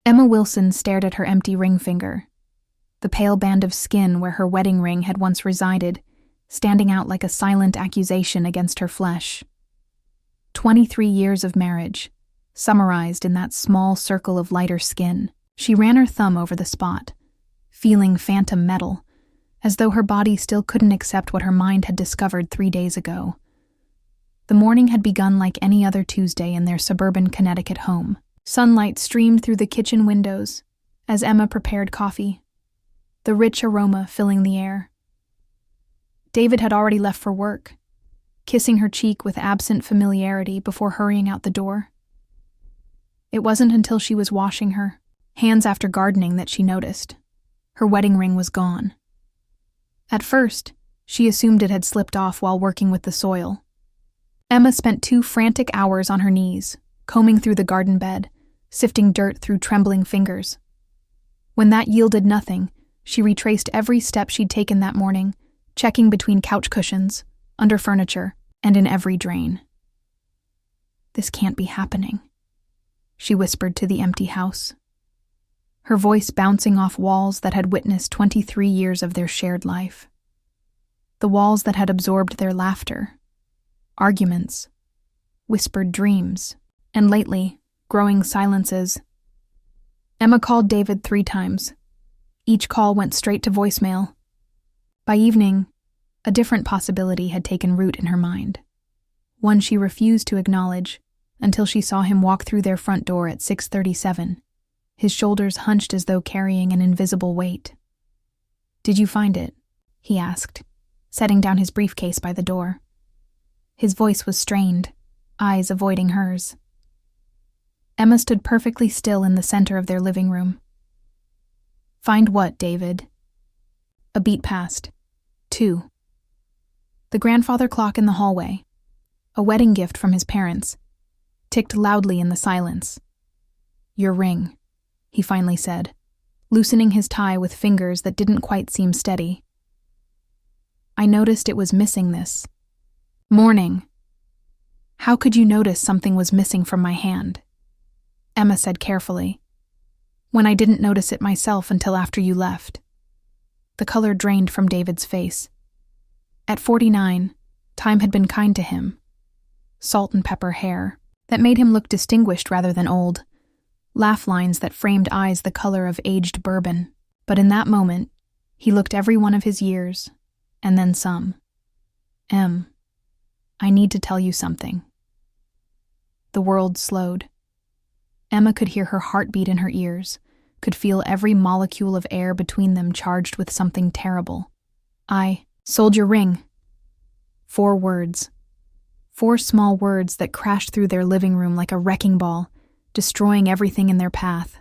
Emma Wilson stared at her empty ring finger, the pale band of skin where her wedding ring had once resided, standing out like a silent accusation against her flesh. 23 years of marriage, summarized in that small circle of lighter skin. She ran her thumb over the spot, feeling phantom metal, as though her body still couldn't accept what her mind had discovered 3 days ago. The morning had begun like any other Tuesday in their suburban Connecticut home. Sunlight streamed through the kitchen windows as Emma prepared coffee, the rich aroma filling the air. David had already left for work, kissing her cheek with absent familiarity before hurrying out the door. It wasn't until she was washing her hands after gardening that she noticed. Her wedding ring was gone. At first, she assumed it had slipped off while working with the soil. Emma spent 2 frantic hours on her knees, combing through the garden bed, sifting dirt through trembling fingers. When that yielded nothing, she retraced every step she'd taken that morning, checking between couch cushions, under furniture, and in every drain. "This can't be happening," she whispered to the empty house, her voice bouncing off walls that had witnessed 23 years of their shared life. The walls that had absorbed their laughter, arguments, whispered dreams, and lately, growing silences. Emma called David 3 times. Each call went straight to voicemail. By evening, a different possibility had taken root in her mind, one she refused to acknowledge until she saw him walk through their front door at 6:37, his shoulders hunched as though carrying an invisible weight. "Did you find it?" he asked, setting down his briefcase by the door. His voice was strained, eyes avoiding hers. Emma stood perfectly still in the center of their living room. "Find what, David?" A beat passed. 2. The grandfather clock in the hallway, a wedding gift from his parents, ticked loudly in the silence. "Your ring," he finally said, loosening his tie with fingers that didn't quite seem steady. "I noticed it was missing this morning." "How could you notice something was missing from my hand?" Emma said carefully. "When I didn't notice it myself until after you left." The color drained from David's face. At 49, time had been kind to him. Salt and pepper hair that made him look distinguished rather than old. Laugh lines that framed eyes the color of aged bourbon. But in that moment, he looked every one of his years, and then some. "Em, I need to tell you something." The world slowed. Emma could hear her heartbeat in her ears, could feel every molecule of air between them charged with something terrible. "I sold your ring." 4 words. 4 small words that crashed through their living room like a wrecking ball, destroying everything in their path.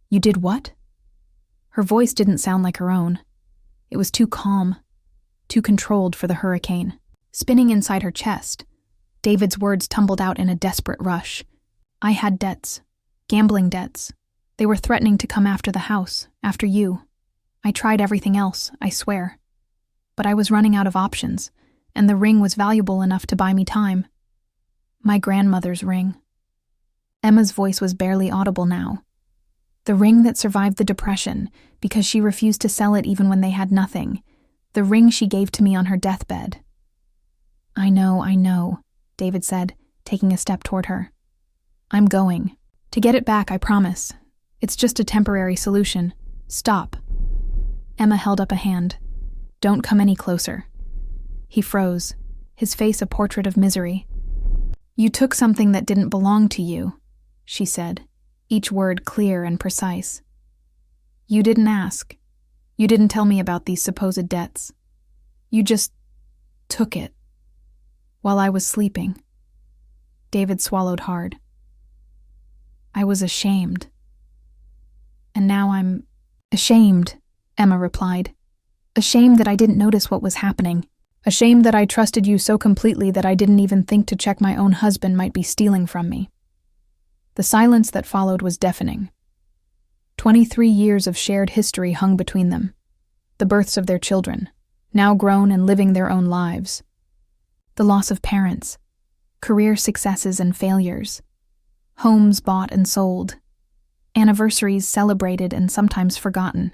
"You did what?" Her voice didn't sound like her own. It was too calm, too controlled for the hurricane. Spinning inside her chest, David's words tumbled out in a desperate rush. "I had debts, gambling debts. They were threatening to come after the house, after you. I tried everything else, I swear. But I was running out of options, and the ring was valuable enough to buy me time. My grandmother's ring." Emma's voice was barely audible now. The ring that survived the Depression because she refused to sell it even when they had nothing. The ring she gave to me on her deathbed. I know, David said, taking a step toward her. "I'm going. To get it back, I promise. It's just a temporary solution. Stop." Emma held up a hand. "Don't come any closer." He froze, his face a portrait of misery. "You took something that didn't belong to you," she said, each word clear and precise. "You didn't ask. You didn't tell me about these supposed debts. You just took it. While I was sleeping." David swallowed hard. "I was ashamed. And now I'm ashamed," Emma replied. "Ashamed that I didn't notice what was happening. Ashamed that I trusted you so completely that I didn't even think to check my own husband might be stealing from me." The silence that followed was deafening. 23 years of shared history hung between them. The births of their children, now grown and living their own lives. The loss of parents, career successes and failures, homes bought and sold, Anniversaries celebrated and sometimes forgotten.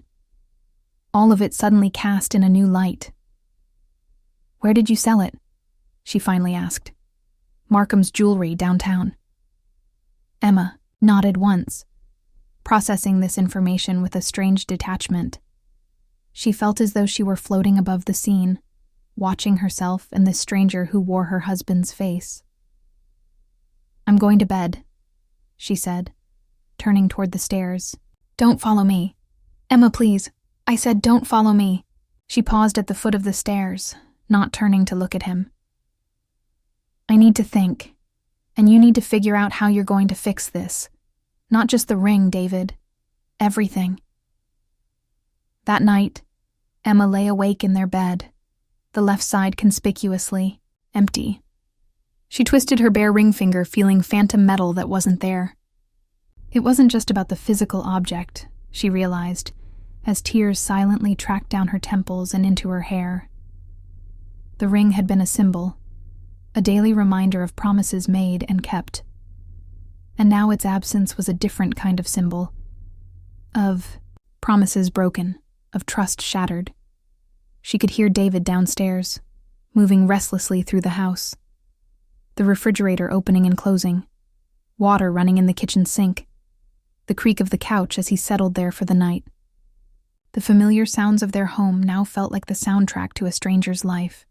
All of it suddenly cast in a new light. "Where did you sell it?" she finally asked. "Markham's Jewelry, downtown." Emma nodded once, processing this information with a strange detachment. She felt as though she were floating above the scene, watching herself and this stranger who wore her husband's face. "I'm going to bed," she said, turning toward the stairs. "Don't follow me. Emma, please. I said don't follow me." She paused at the foot of the stairs, not turning to look at him. "I need to think, and you need to figure out how you're going to fix this. Not just the ring, David. Everything." That night, Emma lay awake in their bed, the left side conspicuously empty. She twisted her bare ring finger, feeling phantom metal that wasn't there. It wasn't just about the physical object, she realized, as tears silently tracked down her temples and into her hair. The ring had been a symbol, a daily reminder of promises made and kept. And now its absence was a different kind of symbol, of promises broken, of trust shattered. She could hear David downstairs, moving restlessly through the house. The refrigerator opening and closing, water running in the kitchen sink, the creak of the couch as he settled there for the night. The familiar sounds of their home now felt like the soundtrack to a stranger's life.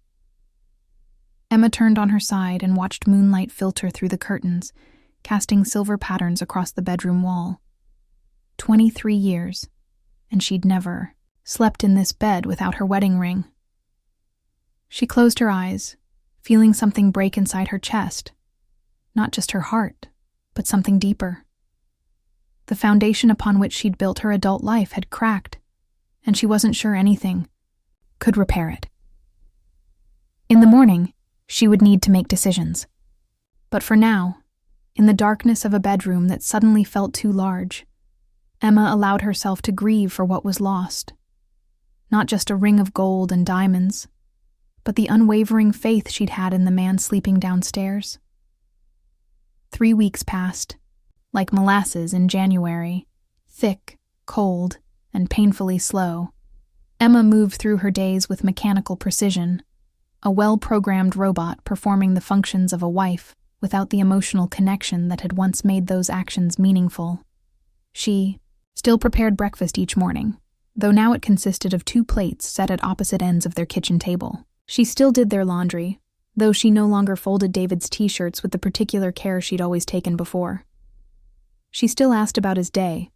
Emma turned on her side and watched moonlight filter through the curtains, casting silver patterns across the bedroom wall. 23 years, and she'd never slept in this bed without her wedding ring. She closed her eyes, feeling something break inside her chest. Not just her heart, but something deeper. The foundation upon which she'd built her adult life had cracked, and she wasn't sure anything could repair it. In the morning, she would need to make decisions. But for now, in the darkness of a bedroom that suddenly felt too large, Emma allowed herself to grieve for what was lost. Not just a ring of gold and diamonds, but the unwavering faith she'd had in the man sleeping downstairs. 3 weeks passed, like molasses in January, thick, cold, and painfully slow. Emma moved through her days with mechanical precision, a well-programmed robot performing the functions of a wife without the emotional connection that had once made those actions meaningful. She still prepared breakfast each morning, though now it consisted of 2 plates set at opposite ends of their kitchen table. She still did their laundry, though she no longer folded David's t-shirts with the particular care she'd always taken before. She still asked about his day,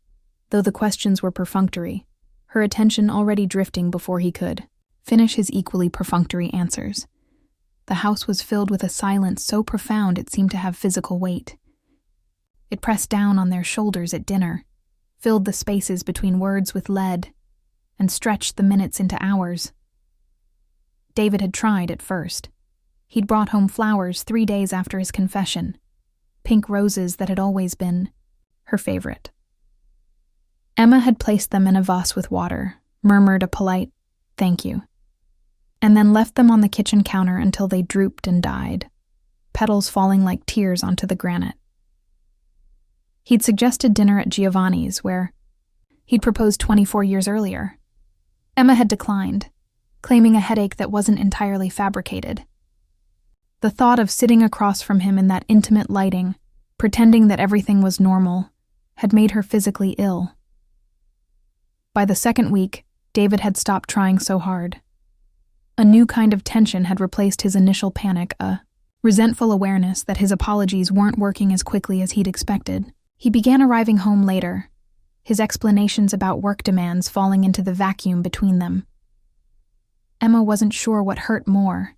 though the questions were perfunctory, her attention already drifting before he could finish his equally perfunctory answers. The house was filled with a silence so profound it seemed to have physical weight. It pressed down on their shoulders at dinner, filled the spaces between words with lead, and stretched the minutes into hours. David had tried at first. He'd brought home flowers 3 days after his confession, pink roses that had always been her favorite. Emma had placed them in a vase with water, murmured a polite, "Thank you," and then left them on the kitchen counter until they drooped and died, petals falling like tears onto the granite. He'd suggested dinner at Giovanni's, where he'd proposed 24 years earlier. Emma had declined, claiming a headache that wasn't entirely fabricated. The thought of sitting across from him in that intimate lighting, pretending that everything was normal, had made her physically ill. By the second week, David had stopped trying so hard. A new kind of tension had replaced his initial panic, a resentful awareness that his apologies weren't working as quickly as he'd expected. He began arriving home later, his explanations about work demands falling into the vacuum between them. Emma wasn't sure what hurt more,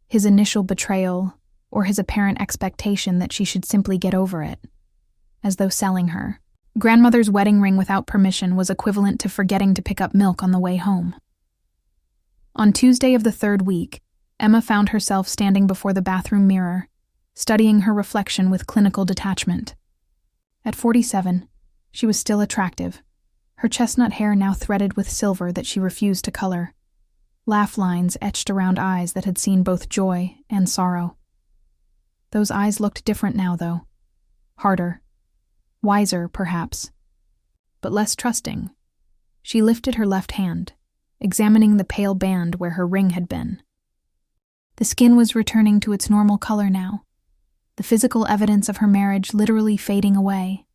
his initial betrayal or his apparent expectation that she should simply get over it, as though selling her. Grandmother's wedding ring without permission was equivalent to forgetting to pick up milk on the way home. On Tuesday of the 3rd week, Emma found herself standing before the bathroom mirror, studying her reflection with clinical detachment. At 47, she was still attractive, her chestnut hair now threaded with silver that she refused to color, laugh lines etched around eyes that had seen both joy and sorrow. Those eyes looked different now, though. Harder. Wiser, perhaps, but less trusting. She lifted her left hand, examining the pale band where her ring had been. The skin was returning to its normal color now, the physical evidence of her marriage literally fading away.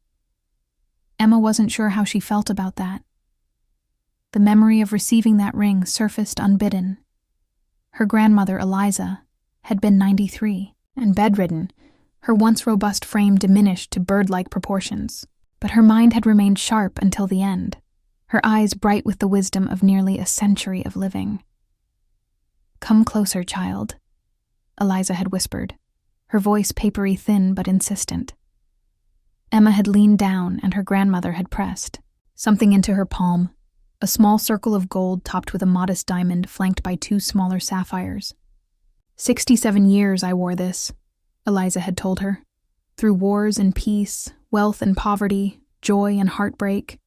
Emma wasn't sure how she felt about that. The memory of receiving that ring surfaced unbidden. Her grandmother, Eliza, had been 93, and bedridden, her once robust frame diminished to bird-like proportions. But her mind had remained sharp until the end, her eyes bright with the wisdom of nearly a century of living. "Come closer, child," Eliza had whispered, her voice papery thin but insistent. Emma had leaned down and her grandmother had pressed something into her palm, a small circle of gold topped with a modest diamond flanked by 2 smaller sapphires. 67 years I wore this, Eliza had told her. Through wars and peace, wealth and poverty, joy and heartbreak.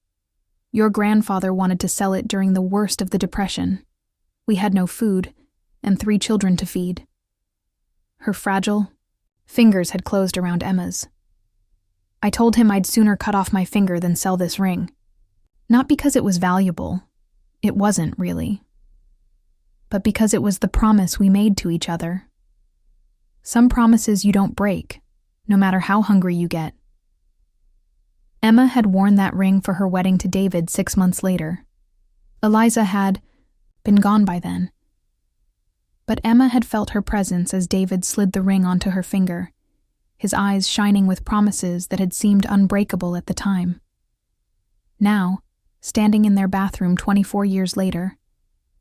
Your grandfather wanted to sell it during the worst of the Depression. We had no food, and 3 children to feed. Her fragile fingers had closed around Emma's. I told him I'd sooner cut off my finger than sell this ring. Not because it was valuable. It wasn't, really. But because it was the promise we made to each other. Some promises you don't break, no matter how hungry you get. Emma had worn that ring for her wedding to David 6 months later. Eliza had been gone by then. But Emma had felt her presence as David slid the ring onto her finger, his eyes shining with promises that had seemed unbreakable at the time. Now, standing in their bathroom 24 years later,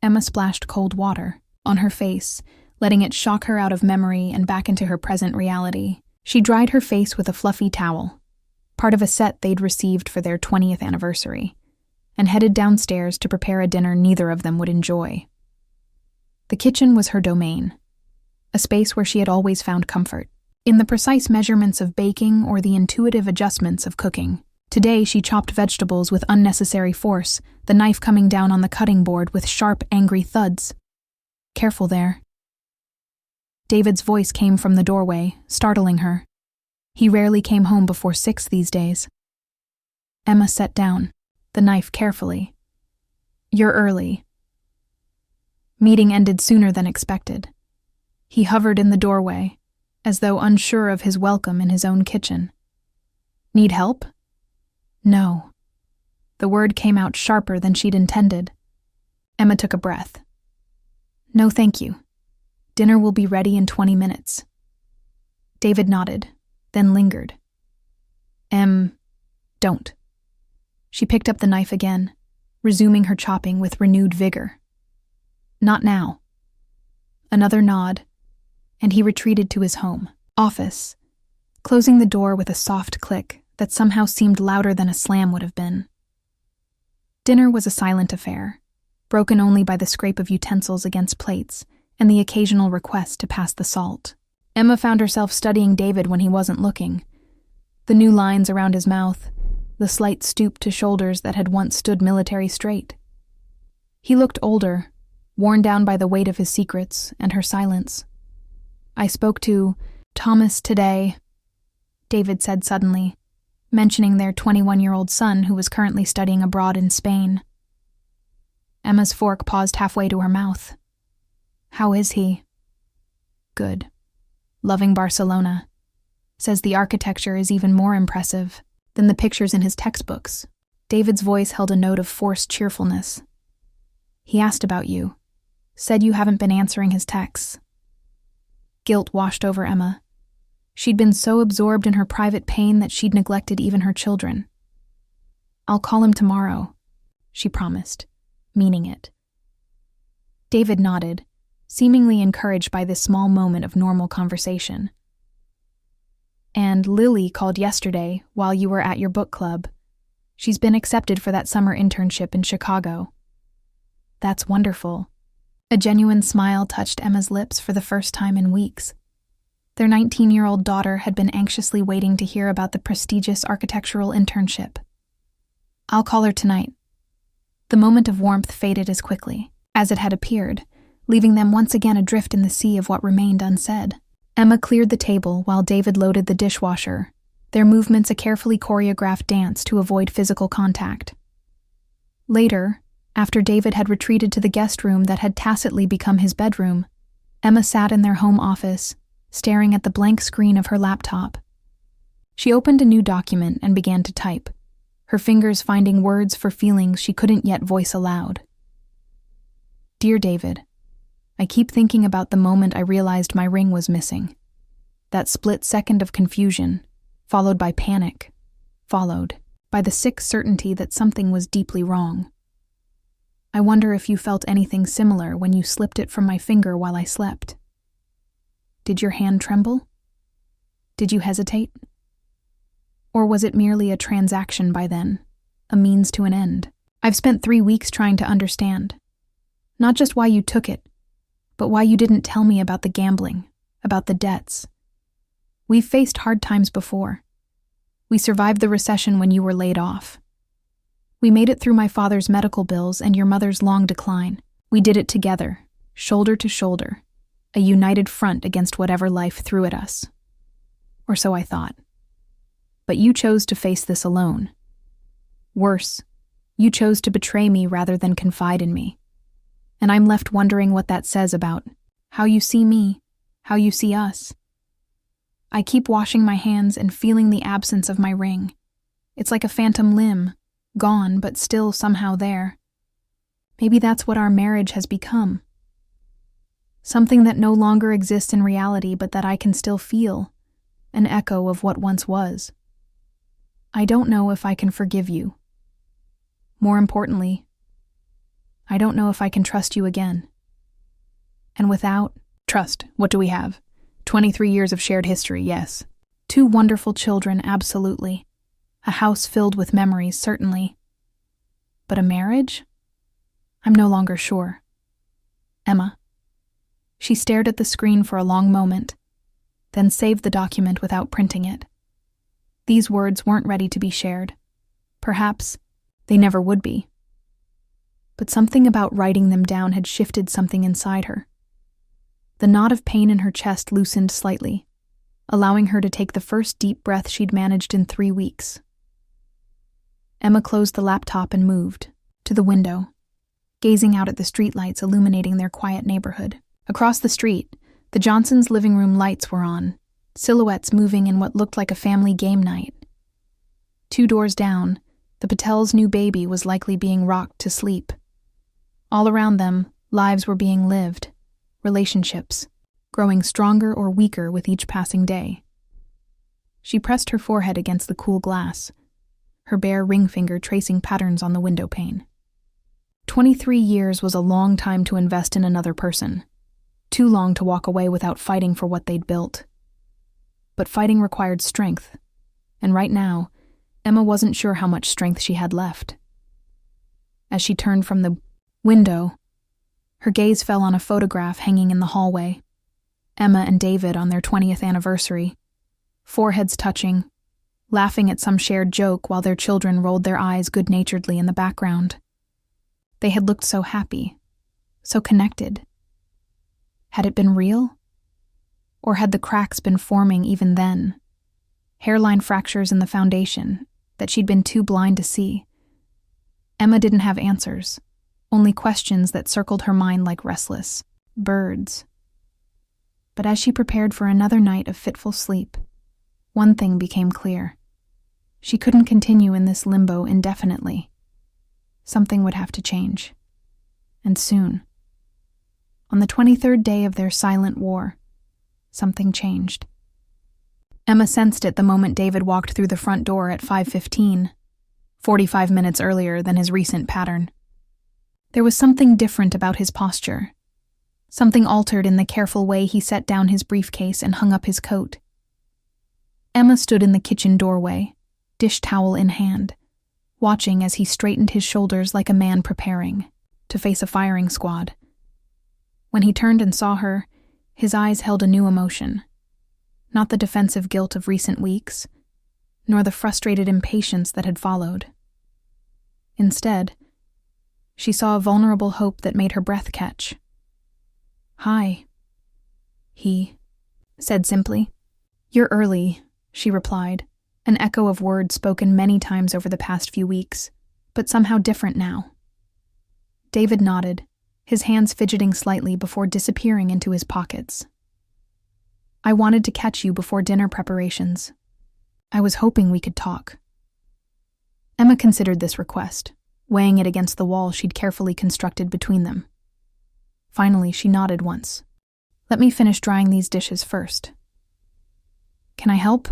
Emma splashed cold water on her face, letting it shock her out of memory and back into her present reality. She dried her face with a fluffy towel, part of a set they'd received for their 20th anniversary, and headed downstairs to prepare a dinner neither of them would enjoy. The kitchen was her domain, a space where she had always found comfort, in the precise measurements of baking or the intuitive adjustments of cooking. Today she chopped vegetables with unnecessary force, the knife coming down on the cutting board with sharp, angry thuds. "Careful there." David's voice came from the doorway, startling her. He rarely came home before 6 these days. Emma set down, the knife carefully. "You're early." Meeting ended sooner than expected. He hovered in the doorway, as though unsure of his welcome in his own kitchen. "Need help?" "No." The word came out sharper than she'd intended. Emma took a breath. "No, thank you. Dinner will be ready in 20 minutes. David nodded, then lingered. Don't." She picked up the knife again, resuming her chopping with renewed vigor. "Not now." Another nod, and he retreated to his home office, closing the door with a soft click that somehow seemed louder than a slam would have been. Dinner was a silent affair, broken only by the scrape of utensils against plates and the occasional request to pass the salt. Emma found herself studying David when he wasn't looking. The new lines around his mouth, the slight stoop to shoulders that had once stood military straight. He looked older, worn down by the weight of his secrets and her silence. "I spoke to Thomas today," David said suddenly, mentioning their 21-year-old son who was currently studying abroad in Spain. Emma's fork paused halfway to her mouth. "How is he?" "Good. Loving Barcelona. Says the architecture is even more impressive than the pictures in his textbooks." David's voice held a note of forced cheerfulness. "He asked about you. Said you haven't been answering his texts." Guilt washed over Emma. She'd been so absorbed in her private pain that she'd neglected even her children. "I'll call him tomorrow," she promised, meaning it. David nodded, seemingly encouraged by this small moment of normal conversation. "And Lily called yesterday while you were at your book club. She's been accepted for that summer internship in Chicago." "That's wonderful." A genuine smile touched Emma's lips for the first time in weeks. Their 19-year-old daughter had been anxiously waiting to hear about the prestigious architectural internship. "I'll call her tonight." The moment of warmth faded as quickly as it had appeared, leaving them once again adrift in the sea of what remained unsaid. Emma cleared the table while David loaded the dishwasher, their movements a carefully choreographed dance to avoid physical contact. Later, after David had retreated to the guest room that had tacitly become his bedroom, Emma sat in their home office, staring at the blank screen of her laptop. She opened a new document and began to type, her fingers finding words for feelings she couldn't yet voice aloud. Dear David, I keep thinking about the moment I realized my ring was missing. That split second of confusion, followed by panic, followed by the sick certainty that something was deeply wrong. I wonder if you felt anything similar when you slipped it from my finger while I slept. Did your hand tremble? Did you hesitate? Or was it merely a transaction by then, a means to an end? I've spent 3 weeks trying to understand. Not just why you took it, but why you didn't tell me about the gambling, about the debts. We've faced hard times before. We survived the recession when you were laid off. We made it through my father's medical bills and your mother's long decline. We did it together, shoulder to shoulder, a united front against whatever life threw at us. Or so I thought. But you chose to face this alone. Worse, you chose to betray me rather than confide in me. And I'm left wondering what that says about how you see me, how you see us. I keep washing my hands and feeling the absence of my ring. It's like a phantom limb, gone but still somehow there. Maybe that's what our marriage has become. Something that no longer exists in reality but that I can still feel, an echo of what once was. I don't know if I can forgive you. More importantly, I don't know if I can trust you again. And without trust, what do we have? 23 years of shared history, yes. 2 wonderful children, absolutely. A house filled with memories, certainly. But a marriage? I'm no longer sure. Emma. She stared at the screen for a long moment, then saved the document without printing it. These words weren't ready to be shared. Perhaps they never would be. But something about writing them down had shifted something inside her. The knot of pain in her chest loosened slightly, allowing her to take the first deep breath she'd managed in 3 weeks. Emma closed the laptop and moved to the window, gazing out at the streetlights illuminating their quiet neighborhood. Across the street, the Johnsons' living room lights were on, silhouettes moving in what looked like a family game night. 2 doors down, the Patels' new baby was likely being rocked to sleep. All around them, lives were being lived, relationships, growing stronger or weaker with each passing day. She pressed her forehead against the cool glass, her bare ring finger tracing patterns on the window pane. 23 years was a long time to invest in another person, too long to walk away without fighting for what they'd built. But fighting required strength, and right now, Emma wasn't sure how much strength she had left. As she turned from the window, her gaze fell on a photograph hanging in the hallway. Emma and David on their 20th anniversary, foreheads touching, laughing at some shared joke while their children rolled their eyes good-naturedly in the background. They had looked so happy, so connected. Had it been real? Or had the cracks been forming even then? Hairline fractures in the foundation that she'd been too blind to see. Emma didn't have answers, only questions that circled her mind like restless birds. But as she prepared for another night of fitful sleep, one thing became clear. She couldn't continue in this limbo indefinitely. Something would have to change. And soon. On the 23rd day of their silent war, something changed. Emma sensed it the moment David walked through the front door at 5:15, 45 minutes earlier than his recent pattern. There was something different about his posture, something altered in the careful way he set down his briefcase and hung up his coat. Emma stood in the kitchen doorway, dish towel in hand, watching as he straightened his shoulders like a man preparing to face a firing squad. When he turned and saw her, his eyes held a new emotion. Not the defensive guilt of recent weeks, nor the frustrated impatience that had followed. Instead, she saw a vulnerable hope that made her breath catch. "Hi," he said simply. "You're early," she replied, an echo of words spoken many times over the past few weeks, but somehow different now. David nodded, his hands fidgeting slightly before disappearing into his pockets. I wanted to catch you before dinner preparations. I was hoping we could talk. Emma considered this request, weighing it against the wall she'd carefully constructed between them. Finally, she nodded once. Let me finish drying these dishes first. Can I help?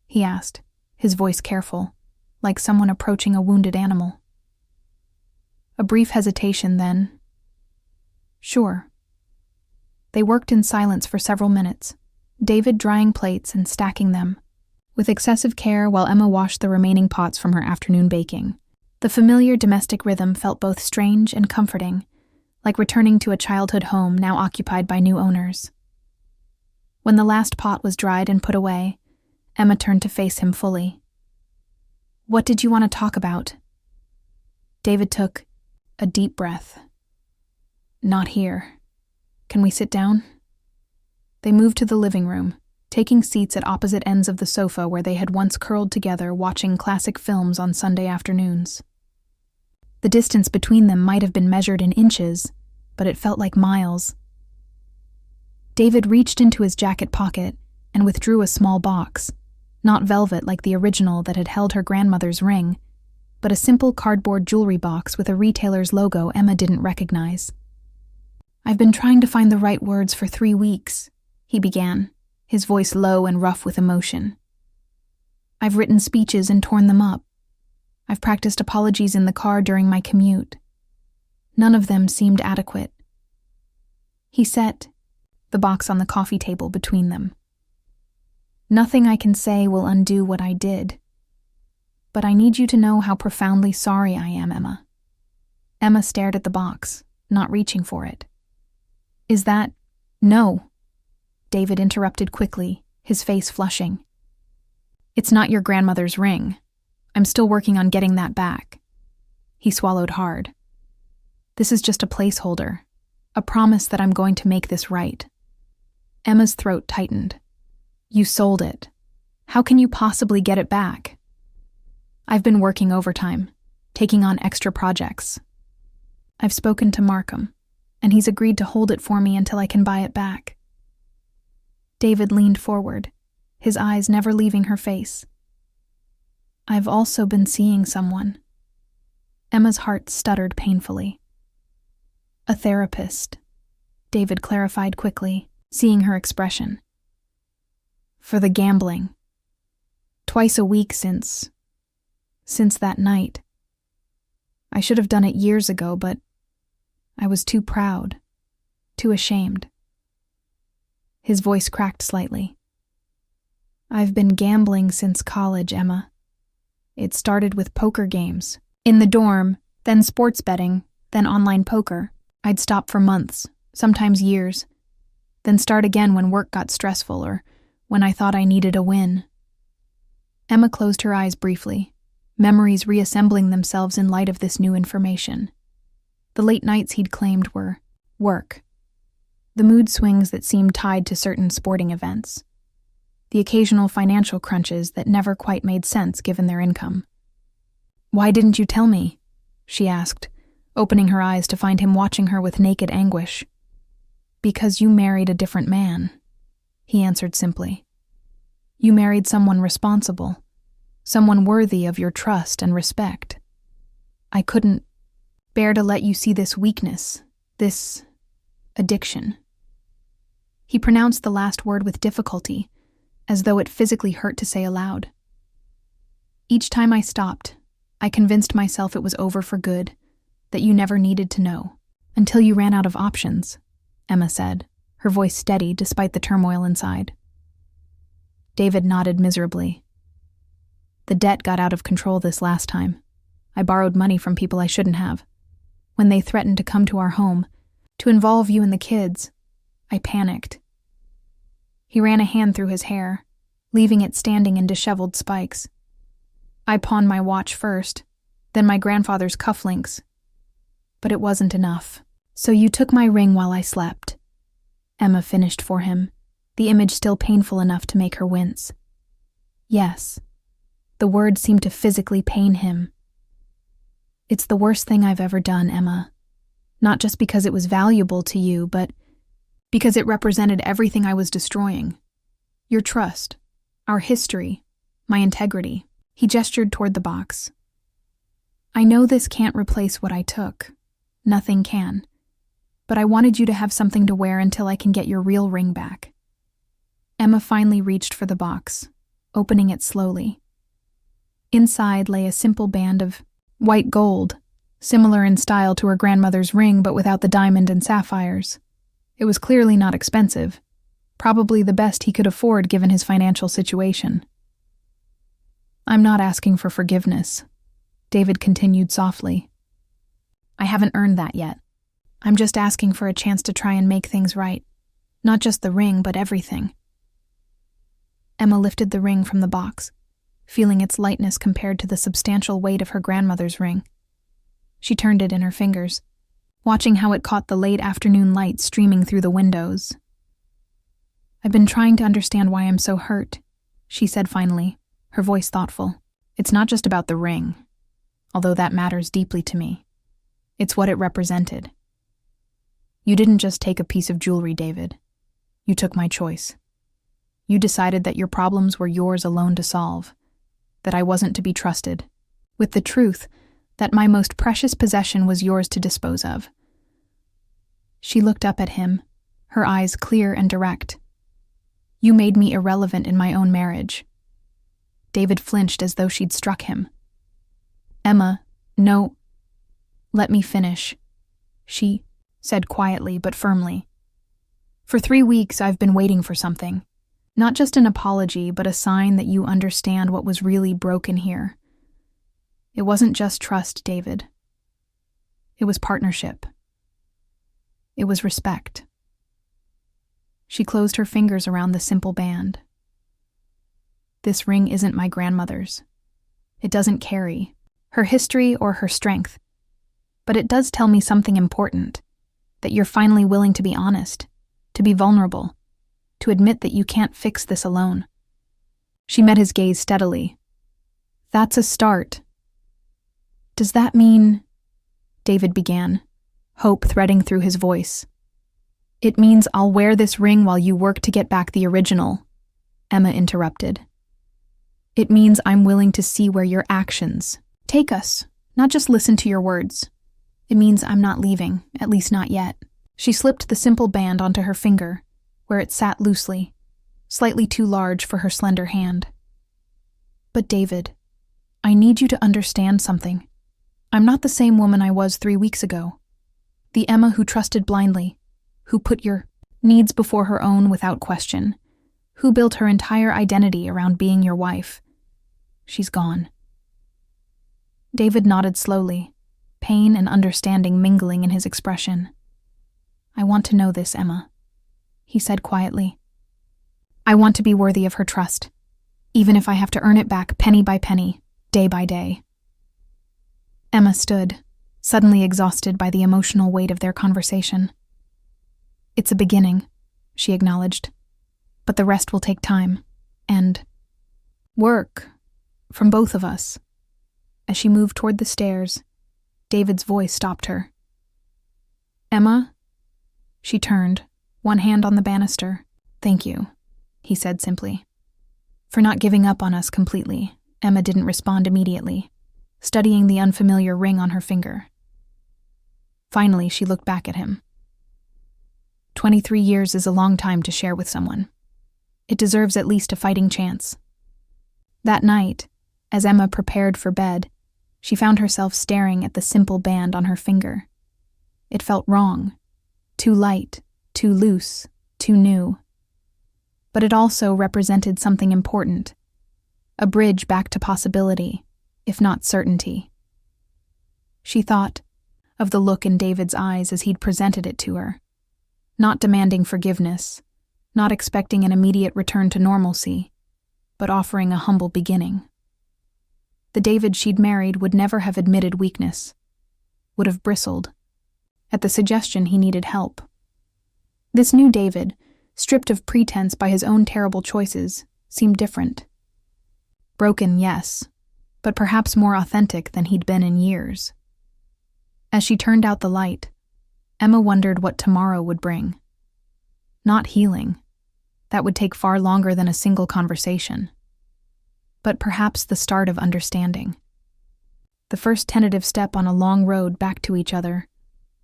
He asked, his voice careful, like someone approaching a wounded animal. A brief hesitation, then. Sure. They worked in silence for several minutes, David drying plates and stacking them, with excessive care while Emma washed the remaining pots from her afternoon baking. The familiar domestic rhythm felt both strange and comforting, like returning to a childhood home now occupied by new owners. When the last pot was dried and put away, Emma turned to face him fully. What did you want to talk about? David took a deep breath. Not here. Can we sit down? They moved to the living room, taking seats at opposite ends of the sofa where they had once curled together watching classic films on Sunday afternoons. The distance between them might have been measured in inches, but it felt like miles. David reached into his jacket pocket and withdrew a small box, not velvet like the original that had held her grandmother's ring, but a simple cardboard jewelry box with a retailer's logo Emma didn't recognize. I've been trying to find the right words for 3 weeks, he began, his voice low and rough with emotion. I've written speeches and torn them up. I've practiced apologies in the car during my commute. None of them seemed adequate. He set the box on the coffee table between them. Nothing I can say will undo what I did. But I need you to know how profoundly sorry I am, Emma. Emma stared at the box, not reaching for it. Is that— No, David interrupted quickly, his face flushing. It's not your grandmother's ring. I'm still working on getting that back. He swallowed hard. This is just a placeholder, a promise that I'm going to make this right. Emma's throat tightened. You sold it. How can you possibly get it back? I've been working overtime, taking on extra projects. I've spoken to Markham, and he's agreed to hold it for me until I can buy it back. David leaned forward, his eyes never leaving her face. I've also been seeing someone. Emma's heart stuttered painfully. A therapist, David clarified quickly, seeing her expression. For the gambling. Twice a week since that night. I should have done it years ago, but I was too proud, too ashamed. His voice cracked slightly. I've been gambling since college, Emma. It started with poker games. In the dorm, then sports betting, then online poker. I'd stop for months, sometimes years, then start again when work got stressful or when I thought I needed a win. Emma closed her eyes briefly, memories reassembling themselves in light of this new information. The late nights he'd claimed were work. The mood swings that seemed tied to certain sporting events. The occasional financial crunches that never quite made sense given their income. Why didn't you tell me? She asked, opening her eyes to find him watching her with naked anguish. Because you married a different man, he answered simply. You married someone responsible, someone worthy of your trust and respect. I couldn't bear to let you see this weakness, this addiction. He pronounced the last word with difficulty, as though it physically hurt to say aloud. Each time I stopped, I convinced myself it was over for good, that you never needed to know, until you ran out of options, Emma said, her voice steady despite the turmoil inside. David nodded miserably. The debt got out of control this last time. I borrowed money from people I shouldn't have. When they threatened to come to our home, to involve you and the kids, I panicked. He ran a hand through his hair, leaving it standing in disheveled spikes. I pawned my watch first, then my grandfather's cufflinks. But it wasn't enough. So you took my ring while I slept. Emma finished for him, the image still painful enough to make her wince. Yes, The word seemed to physically pain him. "It's the worst thing I've ever done, Emma. Not just because it was valuable to you, but because it represented everything I was destroying. Your trust, our history, my integrity." He gestured toward the box. "I know this can't replace what I took. Nothing can. But I wanted you to have something to wear until I can get your real ring back." Emma finally reached for the box, opening it slowly. Inside lay a simple band of white gold, similar in style to her grandmother's ring but without the diamond and sapphires. It was clearly not expensive, probably the best he could afford given his financial situation. "I'm not asking for forgiveness," David continued softly. "I haven't earned that yet. I'm just asking for a chance to try and make things right. Not just the ring, but everything." Emma lifted the ring from the box, feeling its lightness compared to the substantial weight of her grandmother's ring. She turned it in her fingers, watching how it caught the late afternoon light streaming through the windows. "I've been trying to understand why I'm so hurt," she said finally, her voice thoughtful. "It's not just about the ring, although that matters deeply to me. It's what it represented. You didn't just take a piece of jewelry, David. You took my choice. You decided that your problems were yours alone to solve, that I wasn't to be trusted, with the truth that my most precious possession was yours to dispose of." She looked up at him, her eyes clear and direct. "You made me irrelevant in my own marriage." David flinched as though she'd struck him. "Emma, no. Let me finish," she said quietly but firmly. "For 3 weeks I've been waiting for something. Not just an apology, but a sign that you understand what was really broken here. It wasn't just trust, David. It was partnership. It was respect." She closed her fingers around the simple band. "This ring isn't my grandmother's. It doesn't carry her history or her strength. But it does tell me something important, that you're finally willing to be honest, to be vulnerable, to admit that you can't fix this alone." She met his gaze steadily. "That's a start." "Does that mean—" David began, hope threading through his voice. "It means I'll wear this ring while you work to get back the original," Emma interrupted. "It means I'm willing to see where your actions take us, not just listen to your words. It means I'm not leaving, at least not yet." She slipped the simple band onto her finger, where it sat loosely, slightly too large for her slender hand. "But David, I need you to understand something. I'm not the same woman I was 3 weeks ago. The Emma who trusted blindly, who put your needs before her own without question, who built her entire identity around being your wife. She's gone." David nodded slowly, pain and understanding mingling in his expression. "I want to know this, Emma," he said quietly. "I want to be worthy of her trust, even if I have to earn it back penny by penny, day by day." Emma stood, suddenly exhausted by the emotional weight of their conversation. "It's a beginning," she acknowledged, "but the rest will take time, and work, from both of us." As she moved toward the stairs, David's voice stopped her. "Emma?" She turned, one hand on the banister. "Thank you," he said simply. "For not giving up on us completely." Emma didn't respond immediately, studying the unfamiliar ring on her finger. Finally, she looked back at him. 23 years is a long time to share with someone. It deserves at least a fighting chance. That night, as Emma prepared for bed, she found herself staring at the simple band on her finger. It felt wrong, too light, too loose, too new. But it also represented something important, a bridge back to possibility, if not certainty. She thought of the look in David's eyes as he'd presented it to her, not demanding forgiveness, not expecting an immediate return to normalcy, but offering a humble beginning. The David she'd married would never have admitted weakness, would have bristled at the suggestion he needed help. This new David, stripped of pretense by his own terrible choices, seemed different. Broken, yes, but perhaps more authentic than he'd been in years. As she turned out the light, Emma wondered what tomorrow would bring. Not healing. That would take far longer than a single conversation. But perhaps the start of understanding. The first tentative step on a long road back to each other,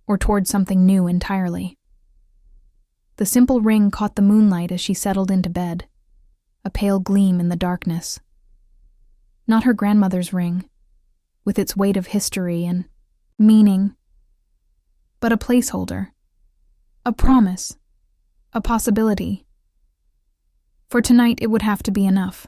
or toward something new entirely. The simple ring caught the moonlight as she settled into bed, a pale gleam in the darkness. Not her grandmother's ring, with its weight of history and meaning, but a placeholder, a promise, a possibility. For tonight it would have to be enough.